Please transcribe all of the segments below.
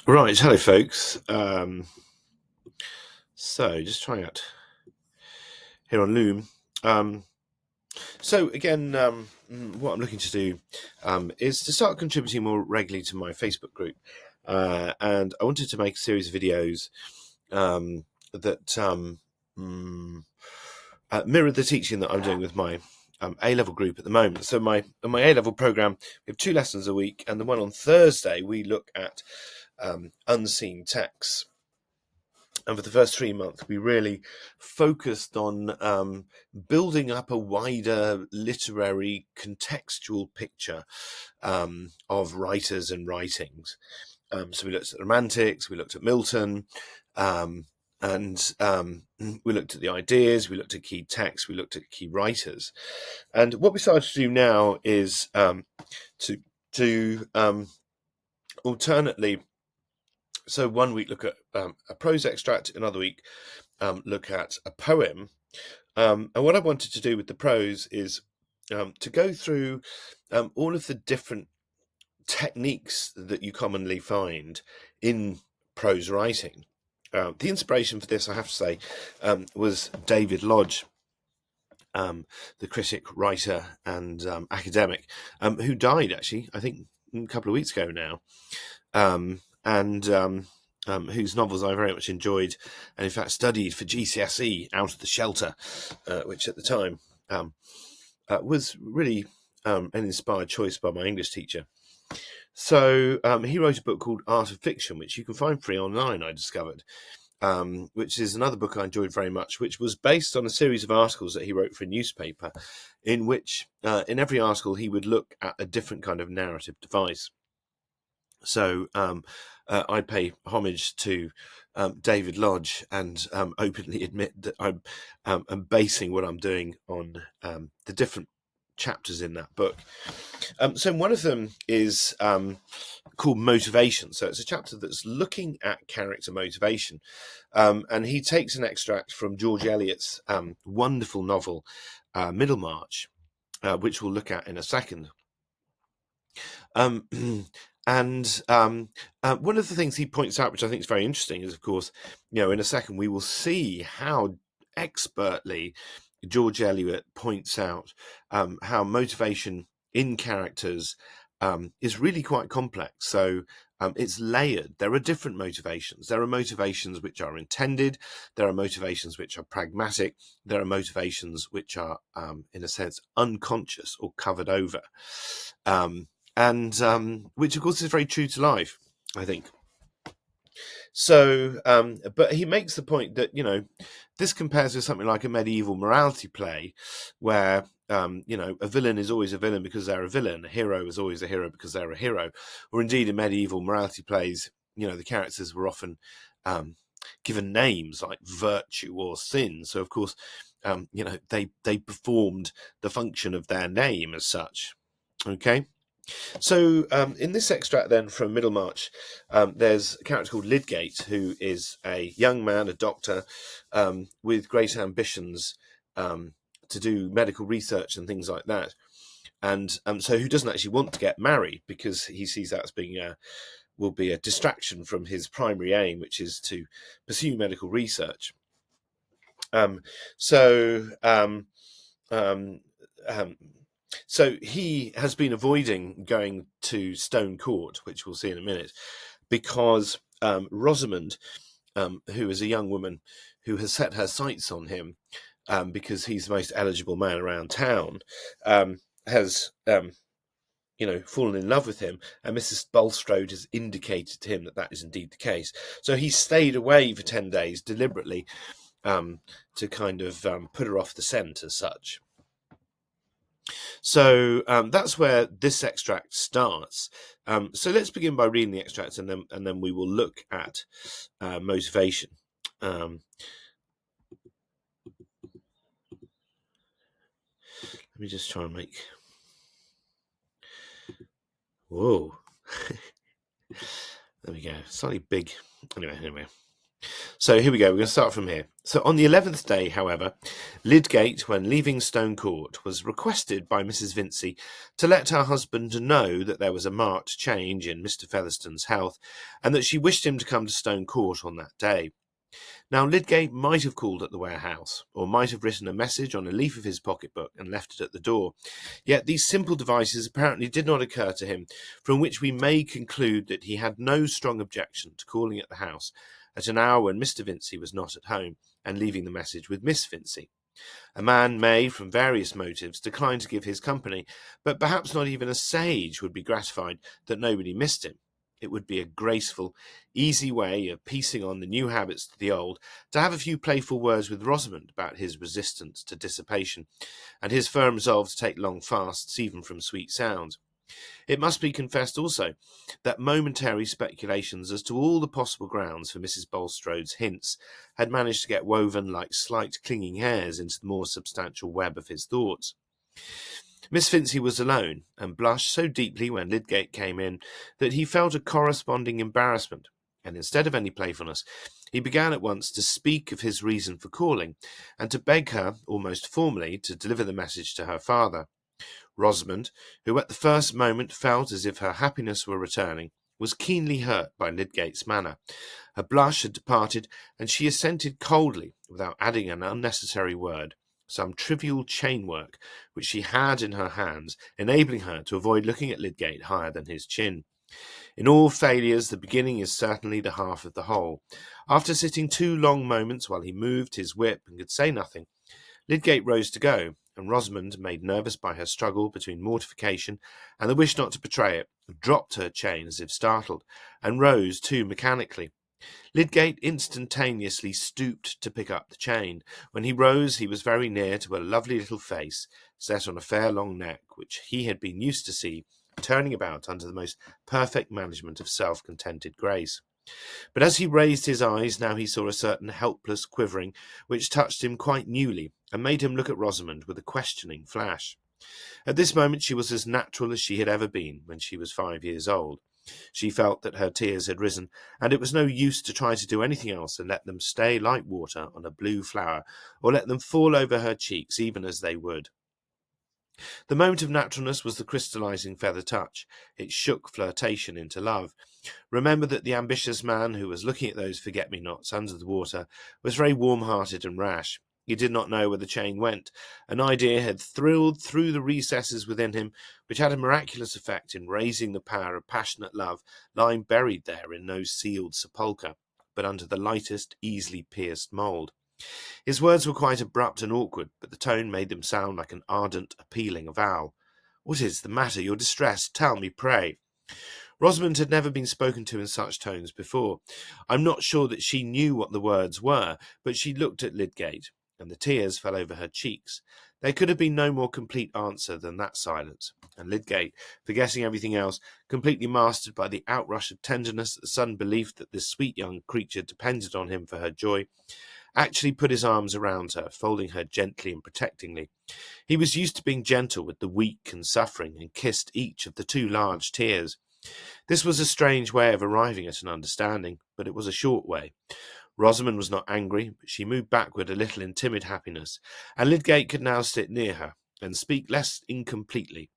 Right, hello folks. Just trying out here on Loom. Um, what I'm looking to do is to start contributing more regularly to my Facebook group, and I wanted to make a series of videos that mirror the teaching that I'm doing with my A-level group at the moment. So my A-level program, we have 2 lessons a week, and the one on Thursday we look at unseen texts. And for the first 3 months, we really focused on building up a wider literary contextual picture of writers and writings. So we looked at the Romantics, we looked at Milton, and we looked at the ideas, we looked at key texts, we looked at key writers. And what we started to do now is to alternately. So one week look at a prose extract, another week look at a poem. And what I wanted to do with the prose is to go through all of the different techniques that you commonly find in prose writing. The inspiration for this, I have to say, was David Lodge, the critic, writer, and academic, who died actually, I think, a couple of weeks ago now. Whose novels I very much enjoyed, and in fact studied for GCSE Out of the Shelter, which at the time was really an inspired choice by my English teacher. So he wrote a book called Art of Fiction, which you can find free online, I discovered, which is another book I enjoyed very much, which was based on a series of articles that he wrote for a newspaper, in which in every article he would look at a different kind of narrative device. So I pay homage to David Lodge and openly admit that I'm basing what I'm doing on the different chapters in that book. So one of them is called Motivation. So it's a chapter that's looking at character motivation. And he takes an extract from George Eliot's wonderful novel, Middlemarch, which we'll look at in a second. And one of the things he points out, which I think is very interesting, is, of course, in a second we will see how expertly George Eliot points out how motivation in characters is really quite complex. So it's layered. There are different motivations. There are motivations which are intended. There are motivations which are pragmatic. There are motivations which are, in a sense, unconscious or covered over. Which, of course, is very true to life, I think. So, but he makes the point that, this compares with something like a medieval morality play where, a villain is always a villain because they're a villain. A hero is always a hero because they're a hero. Or indeed, in medieval morality plays, the characters were often given names like virtue or sin. So, of course, they performed the function of their name as such. Okay. So in this extract then from Middlemarch, there's a character called Lydgate, who is a young man, a doctor, with great ambitions to do medical research and things like that. And so who doesn't actually want to get married because he sees that as being will be a distraction from his primary aim, which is to pursue medical research. So he has been avoiding going to Stone Court, which we'll see in a minute, because Rosamond, who is a young woman who has set her sights on him because he's the most eligible man around town, has fallen in love with him, and Mrs. Bulstrode has indicated to him that that is indeed the case. So he stayed away for 10 days deliberately to kind of put her off the scent as such. So that's where this extract starts. So let's begin by reading the extract, and then we will look at motivation. Let me just try and make. Whoa. There we go. Slightly big. Anyway. So here we go. We're going to start from here. So on the 11th day, however, Lydgate, when leaving Stone Court, was requested by Mrs. Vincey to let her husband know that there was a marked change in Mr. Featherstone's health, and that she wished him to come to Stone Court on that day. Now, Lydgate might have called at the warehouse, or might have written a message on a leaf of his pocketbook and left it at the door. Yet these simple devices apparently did not occur to him, from which we may conclude that he had no strong objection to calling at the house at an hour when Mr. Vincey was not at home, and leaving the message with Miss Vincey. A man may, from various motives, decline to give his company, but perhaps not even a sage would be gratified that nobody missed him. It would be a graceful, easy way of piecing on the new habits to the old, to have a few playful words with Rosamond about his resistance to dissipation, and his firm resolve to take long fasts even from sweet sounds. It must be confessed also that momentary speculations as to all the possible grounds for Mrs. Bulstrode's hints had managed to get woven like slight clinging hairs into the more substantial web of his thoughts. Miss Vincey was alone, and blushed so deeply when Lydgate came in that he felt a corresponding embarrassment, and instead of any playfulness, he began at once to speak of his reason for calling, and to beg her, almost formally, to deliver the message to her father. Rosamond, who at the first moment felt as if her happiness were returning, was keenly hurt by Lydgate's manner. Her blush had departed, and she assented coldly, without adding an unnecessary word, some trivial chain-work which she had in her hands, enabling her to avoid looking at Lydgate higher than his chin. In all failures, the beginning is certainly the half of the whole. After sitting 2 long moments while he moved his whip and could say nothing, Lydgate rose to go, and Rosamond, made nervous by her struggle between mortification and the wish not to betray it, dropped her chain as if startled, and rose too mechanically. Lydgate instantaneously stooped to pick up the chain. When he rose, he was very near to a lovely little face, set on a fair long neck, which he had been used to see turning about under the most perfect management of self-contented grace. But as he raised his eyes, now he saw a certain helpless quivering, which touched him quite newly, and made him look at Rosamond with a questioning flash. At this moment she was as natural as she had ever been when she was 5 years old. She felt that her tears had risen, and it was no use to try to do anything else than let them stay like water on a blue flower, or let them fall over her cheeks even as they would. The moment of naturalness was the crystallizing feather touch. It shook flirtation into love. Remember that the ambitious man who was looking at those forget-me-nots under the water was very warm-hearted and rash. He did not know where the chain went. An idea had thrilled through the recesses within him, which had a miraculous effect in raising the power of passionate love lying buried there in no sealed sepulchre, but under the lightest, easily pierced mould. His words were quite abrupt and awkward, but the tone made them sound like an ardent, appealing avowal. "What is the matter? You're distressed. Tell me, pray." Rosamond had never been spoken to in such tones before. I'm not sure that she knew what the words were, but she looked at Lydgate, and the tears fell over her cheeks. There could have been no more complete answer than that silence, and Lydgate, forgetting everything else, completely mastered by the outrush of tenderness at the sudden belief that this sweet young creature depended on him for her joy, actually put his arms around her, folding her gently and protectingly. He was used to being gentle with the weak and suffering, and kissed each of the 2 large tears. This was a strange way of arriving at an understanding, but it was a short way. Rosamond was not angry, but she moved backward a little in timid happiness, and Lydgate could now sit near her, and speak less incompletely.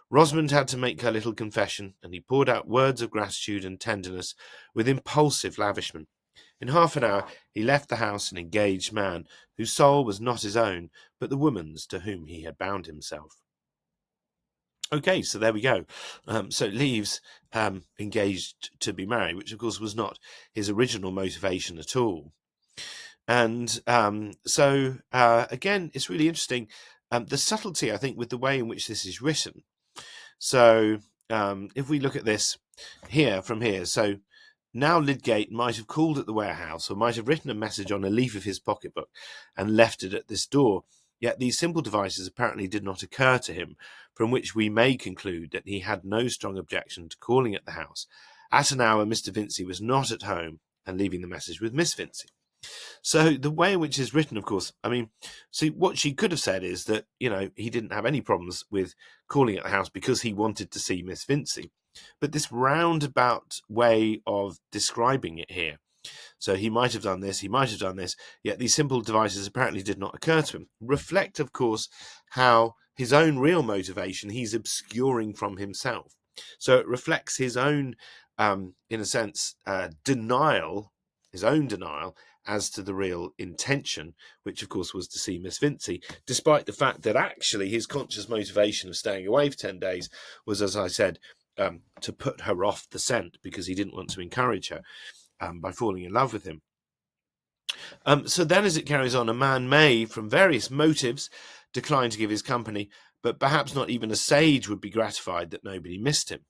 Rosamond had to make her little confession, and he poured out words of gratitude and tenderness with impulsive lavishment. In half an hour he left the house an engaged man, whose soul was not his own, but the woman's to whom he had bound himself. Okay, so there we go. So it leaves engaged to be married, which of course was not his original motivation at all. And so again, it's really interesting, the subtlety, I think, with the way in which this is written. So if we look at this from here, so now Lydgate might have called at the warehouse, or might have written a message on a leaf of his pocketbook and left it at this door. Yet these simple devices apparently did not occur to him, from which we may conclude that he had no strong objection to calling at the house at an hour Mr. Vincey was not at home, and leaving the message with Miss Vincey. So the way in which it's written, of course, I mean, see, what she could have said is that, he didn't have any problems with calling at the house because he wanted to see Miss Vincey. But this roundabout way of describing it here So he might have done this, he might have done this, yet these simple devices apparently did not occur to him. Reflect, of course, how his own real motivation he's obscuring from himself. So it reflects his own, in a sense, denial, his own denial as to the real intention, which of course was to see Miss Vincey, despite the fact that actually his conscious motivation of staying away for 10 days was, as I said, to put her off the scent because he didn't want to encourage her by falling in love with him. So then as it carries on, a man may, from various motives, decline to give his company, but perhaps not even a sage would be gratified that nobody missed him.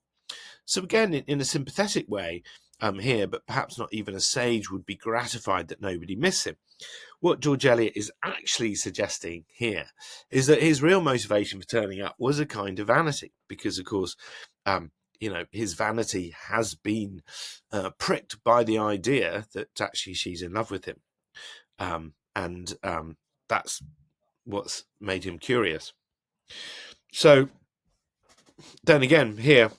So again, in a sympathetic way here, but perhaps not even a sage would be gratified that nobody missed him. What George Eliot is actually suggesting here is that his real motivation for turning up was a kind of vanity, because, of course, his vanity has been pricked by the idea that actually she's in love with him. And that's what's made him curious. So then again, here,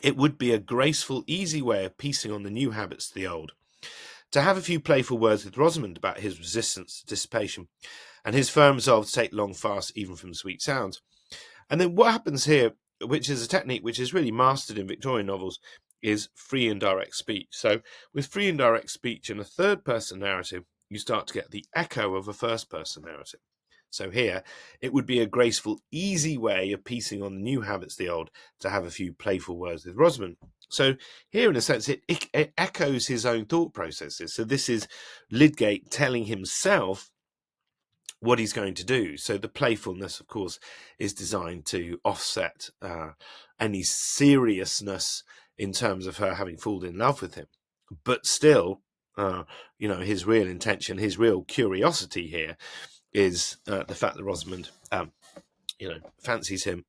it would be a graceful, easy way of piecing on the new habits to the old. To have a few playful words with Rosamond about his resistance to dissipation, and his firm resolve to take long fasts even from sweet sounds. And then what happens here, which is a technique which is really mastered in Victorian novels, is free and direct speech. So with free and direct speech in a third-person narrative, you start to get the echo of a first-person narrative. So here, it would be a graceful, easy way of piecing on the new habits the old to have a few playful words with Rosamond. So here, in a sense, it echoes his own thought processes. So this is Lydgate telling himself what he's going to do. So the playfulness, of course, is designed to offset any seriousness in terms of her having fallen in love with him. But still, his real intention, his real curiosity here is the fact that Rosamond, fancies him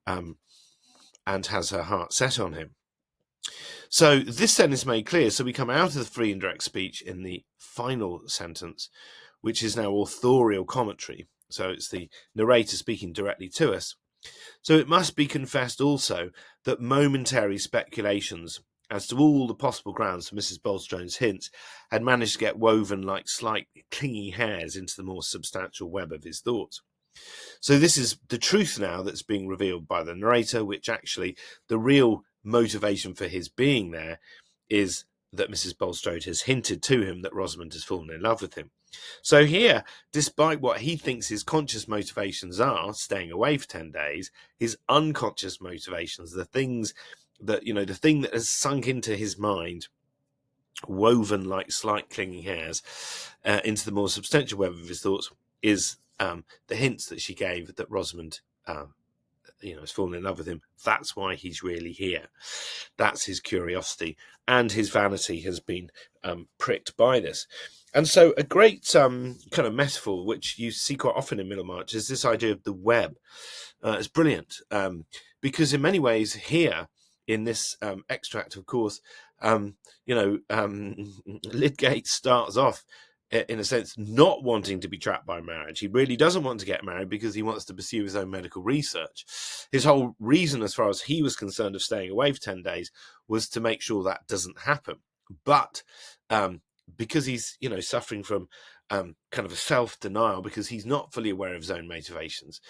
and has her heart set on him. So this then is made clear. So we come out of the free and direct speech in the final sentence, which is now authorial commentary. So it's the narrator speaking directly to us. So it must be confessed also that momentary speculations as to all the possible grounds for Mrs. Bulstrode's hints had managed to get woven like slight clingy hairs into the more substantial web of his thoughts. So this is the truth now that's being revealed by the narrator, which actually the real motivation for his being there is that Mrs. Bulstrode has hinted to him that Rosamond has fallen in love with him. So here, despite what he thinks his conscious motivations are, staying away for 10 days, his unconscious motivations, the things that, the thing that has sunk into his mind, woven like slight clinging hairs into the more substantial web of his thoughts, is the hints that she gave that Rosamond has fallen in love with him. That's why he's really here. That's his curiosity, and his vanity has been pricked by this. And so a great kind of metaphor, which you see quite often in Middlemarch, is this idea of the web. It's brilliant because in many ways here in this extract, of course, Lydgate starts off in a sense, not wanting to be trapped by marriage. He really doesn't want to get married because he wants to pursue his own medical research. His whole reason, as far as he was concerned, of staying away for 10 days was to make sure that doesn't happen. But because he's, suffering from kind of a self-denial, because he's not fully aware of his own motivations,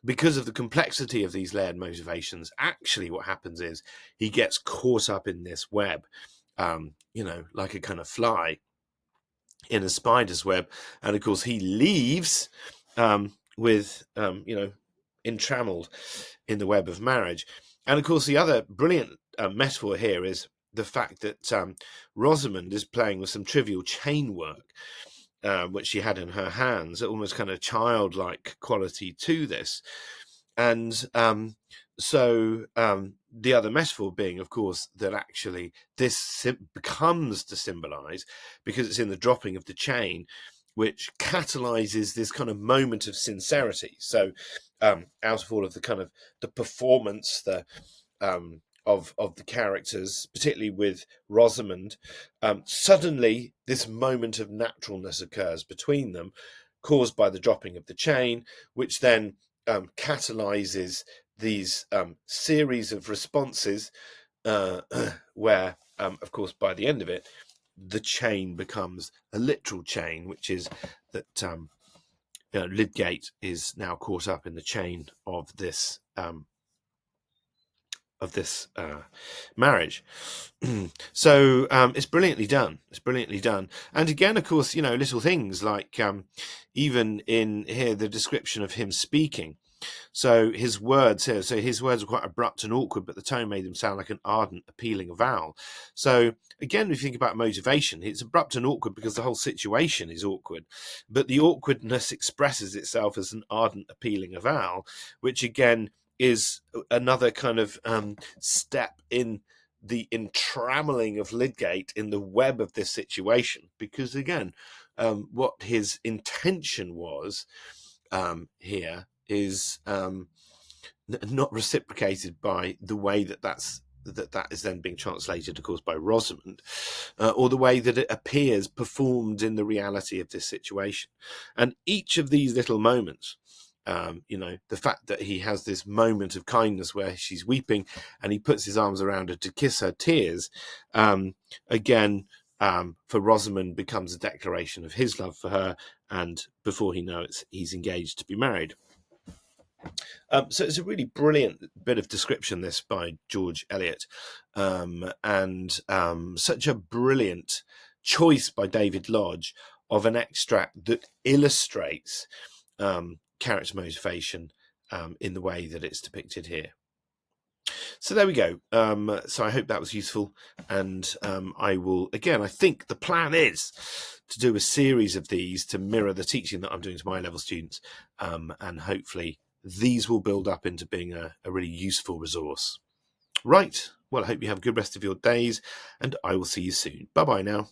because of the complexity of these layered motivations, actually what happens is he gets caught up in this web, like a kind of fly in a spider's web, and of course he leaves with entrammeled in the web of marriage. And of course the other brilliant metaphor here is the fact that Rosamond is playing with some trivial chain work which she had in her hands, almost kind of childlike quality to this. And so the other metaphor being, of course, that actually this becomes to symbolize, because it's in the dropping of the chain, which catalyzes this kind of moment of sincerity. So out of all of the kind of the performance, of the characters, particularly with Rosamond, suddenly this moment of naturalness occurs between them, caused by the dropping of the chain, which then catalyzes these series of responses where, of course, by the end of it, the chain becomes a literal chain, which is that Lydgate is now caught up in the chain of this marriage. So it's brilliantly done. It's brilliantly done. And again, of course, little things like even in here the description of him speaking. So his words were quite abrupt and awkward, but the tone made them sound like an ardent, appealing avowal. So again, if you think about motivation, it's abrupt and awkward because the whole situation is awkward, but the awkwardness expresses itself as an ardent, appealing avowal, which again is another kind of step in the entrammeling of Lydgate in the web of this situation, because again, what his intention was here is not reciprocated by the way that is then being translated, of course, by Rosamond, or the way that it appears performed in the reality of this situation. And each of these little moments, the fact that he has this moment of kindness where she's weeping and he puts his arms around her to kiss her tears, again, for Rosamond becomes a declaration of his love for her, and before he knows it, he's engaged to be married. So it's a really brilliant bit of description, this, by George Eliot, and such a brilliant choice by David Lodge of an extract that illustrates character motivation in the way that it's depicted here. So there we go. So I hope that was useful, and I will, again, I think the plan is to do a series of these to mirror the teaching that I'm doing to my level students, and hopefully these will build up into being a really useful resource. Right, well, I hope you have a good rest of your days, and I will see you soon. Bye-bye now.